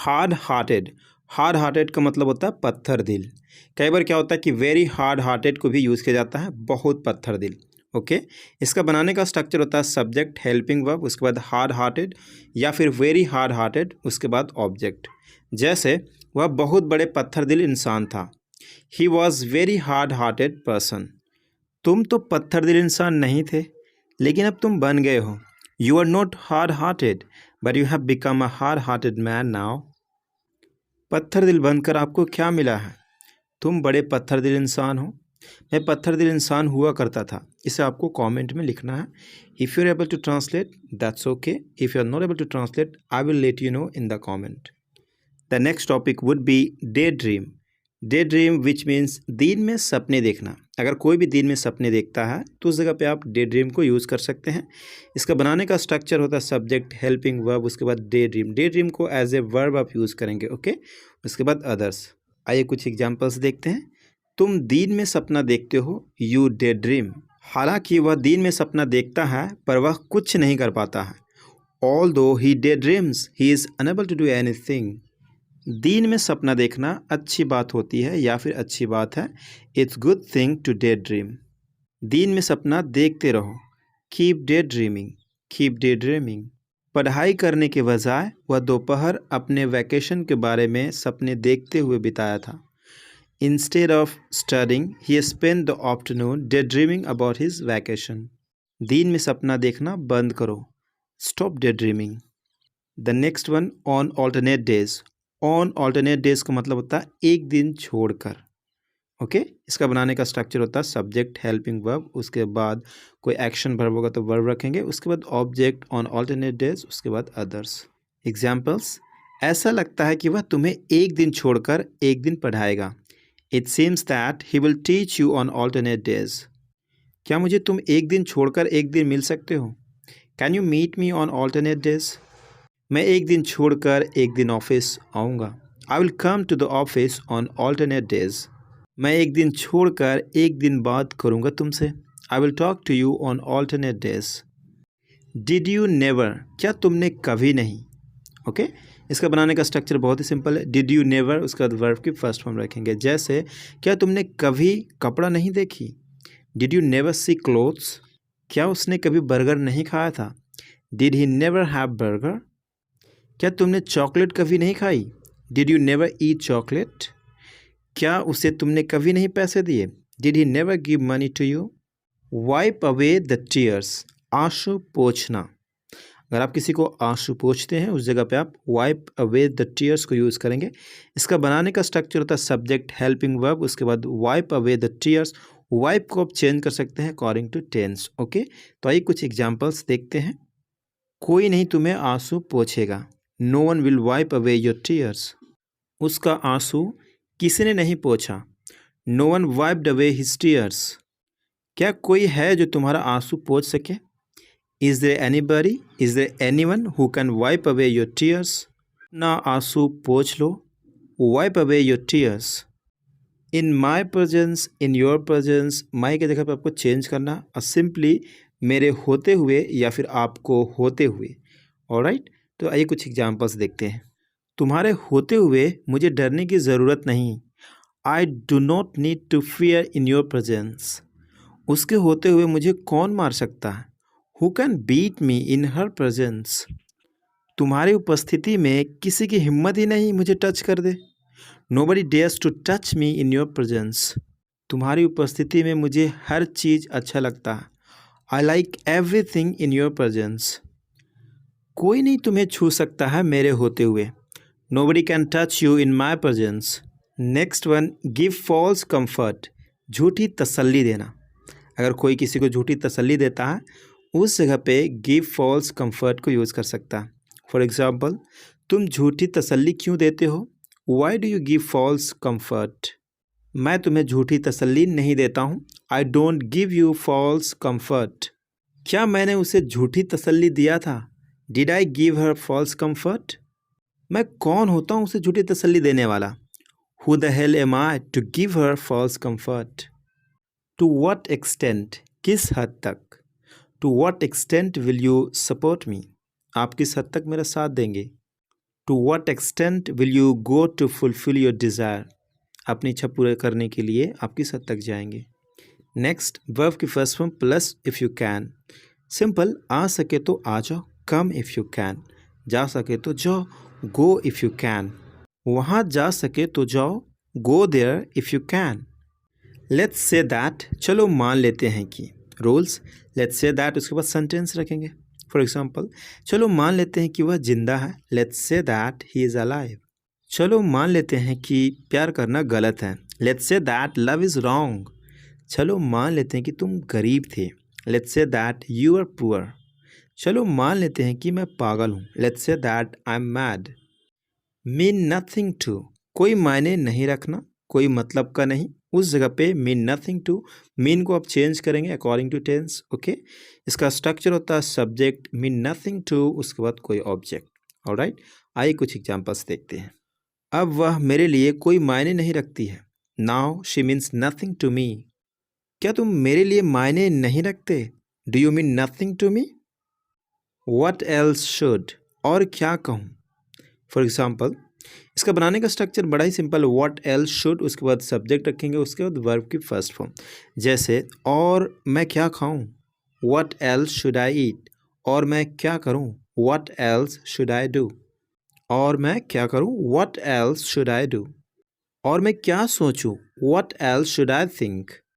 Hard hearted, hard hearted का मतलब होता है पत्थर दिल। कई बार क्या होता है कि वेरी हार्ड हार्टेड को भी यूज़ किया जाता है, बहुत पत्थर दिल। ओके, इसका बनाने का स्ट्रक्चर होता है सब्जेक्ट हेल्पिंग वर्ब, उसके बाद हार्ड हार्टेड या फिर वेरी हार्ड हार्टेड, उसके बाद ऑब्जेक्ट। जैसे वह बहुत बड़े पत्थर दिल इंसान था, he was very hard hearted person. तुम तो पत्थर दिल इंसान नहीं थे, लेकिन अब तुम बन गए हो। You are not hard hearted but you have become a hard hearted man now. पत्थर दिल बनकर आपको क्या मिला है? तुम बड़े पत्थर दिल इंसान हो। मैं पत्थर दिल इंसान हुआ करता था। इसे आपको कमेंट में लिखना है। If you are able to translate that's okay, if you are not able to translate I will let you know in the comment. The next topic would be daydream. Daydream which means दिन में सपने देखना। अगर कोई भी दिन में सपने देखता है तो उस जगह पे आप डे ड्रीम को यूज़ कर सकते हैं। इसका बनाने का स्ट्रक्चर होता है सब्जेक्ट हेल्पिंग वर्ब, उसके बाद डे ड्रीम। डे ड्रीम को एज ए वर्ब आप यूज़ करेंगे। ओके, उसके बाद अदर्स। आइए कुछ एग्जाम्पल्स देखते हैं। तुम दिन में सपना देखते हो, यू डे ड्रीम। हालांकि वह दिन में सपना देखता है पर वह कुछ नहीं कर पाता है। Although he daydreams he is unable to do anything. दिन में सपना देखना अच्छी बात होती है या फिर अच्छी बात है। It's good thing to daydream. दिन में सपना देखते रहो, keep daydreaming, keep daydreaming. पढ़ाई करने के बजाय वह दोपहर अपने वैकेशन के बारे में सपने देखते हुए बिताया था। Instead of studying he spend the afternoon day dreaming about his vacation. दिन में सपना देखना बंद करो, stop day dreaming. The next one, on alternate days. On alternate days का मतलब होता है एक दिन छोड़कर। ओके, इसका बनाने का स्ट्रक्चर होता है सब्जेक्ट हेल्पिंग वर्ब, उसके बाद कोई एक्शन वर्ब होगा तो वर्ब रखेंगे, उसके बाद ऑब्जेक्ट ऑन ऑल्टरनेट डेज, उसके बाद अदर्स। एग्जाम्पल्स, ऐसा लगता है कि वह तुम्हें एक दिन छोड़कर एक दिन पढ़ाएगा। It seems that he will teach you on alternate days. क्या मुझे तुम एक दिन छोड़कर एक दिन मिल सकते हो? Can you meet me on alternate days. मैं एक दिन छोड़कर एक दिन ऑफिस आऊँगा। I will come to the office on alternate days. मैं एक दिन छोड़कर एक दिन बात करूँगा तुमसे। I will talk to you on alternate days. Did you never, क्या तुमने कभी नहीं। ओके, इसका बनाने का स्ट्रक्चर बहुत ही सिंपल है। डिड यू नेवर, उसके बाद वर्ब की फर्स्ट फॉर्म रखेंगे। जैसे क्या तुमने कभी कपड़ा नहीं देखी। Did you never see clothes, क्या उसने कभी बर्गर नहीं खाया था। Did he never have burger. क्या तुमने चॉकलेट कभी नहीं खाई। Did you never eat chocolate. क्या उसे तुमने कभी नहीं पैसे दिए। Did he never give money to you. Wipe away the tears, आंसू पोंछना। अगर आप किसी को आंसू पोंछते हैं उस जगह पे आप वाइप अवे द टीयर्स को यूज़ करेंगे। इसका बनाने का स्ट्रक्चर होता है सब्जेक्ट हेल्पिंग वर्ब, उसके बाद wipe away the tears. Wipe को आप चेंज कर सकते हैं अकॉर्डिंग टू टेंस। ओके, तो आइए कुछ एग्जाम्पल्स देखते हैं। कोई नहीं तुम्हें आंसू पोंछेगा, no one will wipe away your tears. उसका आंसू किसी ने नहीं पोंछा, no one wiped away his tears. क्या कोई है जो तुम्हारा आंसू पोंछ सके। Is there anybody, is there anyone who can wipe away your tears. ना आंसू पोंछ लो, wipe away your tears. In my presence, in your presence, my की जगह पर आपको चेंज करना और सिंपली मेरे होते हुए या फिर आपको होते हुए। ऑलराइट, तो आइए कुछ एग्जाम्पल्स देखते हैं। तुम्हारे होते हुए मुझे डरने की ज़रूरत नहीं। I do not need to fear in your presence. उसके होते हुए मुझे कौन मार सकता है। Who can beat me in her presence. तुम्हारी उपस्थिति में किसी की हिम्मत ही नहीं मुझे टच कर दे। Nobody dares to touch me in your presence. तुम्हारी उपस्थिति में मुझे हर चीज़ अच्छा लगता है। I like everything in your presence. कोई नहीं तुम्हें छू सकता है मेरे होते हुए। Nobody can touch you in my presence. Next one, give false comfort, झूठी तसल्ली देना। अगर कोई किसी को झूठी तसल्ली देता है उस जगह पे गिव फॉल्स कंफर्ट को यूज़ कर सकता है। फॉर एग्जाम्पल, तुम झूठी तसल्ली क्यों देते हो। Why do you give false comfort. मैं तुम्हें झूठी तसल्ली नहीं देता हूँ। I don't give you false comfort. क्या मैंने उसे झूठी तसल्ली दिया था। Did I give her false comfort. मैं कौन होता हूँ उसे झूठी तसल्ली देने वाला। Who the hell am I to give her false comfort. To what extent, किस हद तक। To what extent will you support me, आप किस हद तक मेरा साथ देंगे। To what extent will you go to fulfil your desire, अपनी इच्छा पूरा करने के लिए आप किस हद तक जाएंगे। नेक्स्ट, वर्ब की first form plus if you can. Simple, आ सके तो आ जाओ, कम इफ़ यू कैन, जा सके तो जाओ, गो इफ़ यू कैन, वहाँ जा सके तो जाओ, go there if you can. Let's say that, चलो मान लेते हैं कि, रूल्स, लेट्स से दैट उसके बाद सेंटेंस रखेंगे। फॉर एग्जांपल, चलो मान लेते हैं कि वह जिंदा है, let's say that he is alive. चलो मान लेते हैं कि प्यार करना गलत है, let's say that love is wrong. चलो मान लेते हैं कि तुम गरीब थे, let's say that you are poor. चलो मान लेते हैं कि मैं पागल हूँ, let's say that I am mad. Mean nothing to, कोई मायने नहीं रखना, कोई मतलब का नहीं, उस जगह पे मीन नथिंग टू, मीन को आप चेंज करेंगे अकॉर्डिंग टू टेंस। ओके, इसका स्ट्रक्चर होता है सब्जेक्ट मीन नथिंग टू, उसके बाद कोई ऑब्जेक्ट। ऑलराइट, आइए कुछ एग्जांपल्स देखते हैं। अब वह मेरे लिए कोई मायने नहीं रखती है, now she means nothing to me. क्या तुम मेरे लिए मायने नहीं रखते, do you mean nothing to me. What else should, और क्या कहूँ। फॉर एग्जाम्पल, इसका बनाने का स्ट्रक्चर बड़ा ही सिंपल, व्हाट एल्स शुड, उसके बाद सब्जेक्ट रखेंगे, उसके बाद वर्ब की फर्स्ट फॉर्म। जैसे, और मैं क्या खाऊं, व्हाट एल्स शुड आई ईट, और मैं क्या करूं, what else should I do, और मैं क्या करूं, what else should I do, और मैं क्या सोचूं, what else should I think,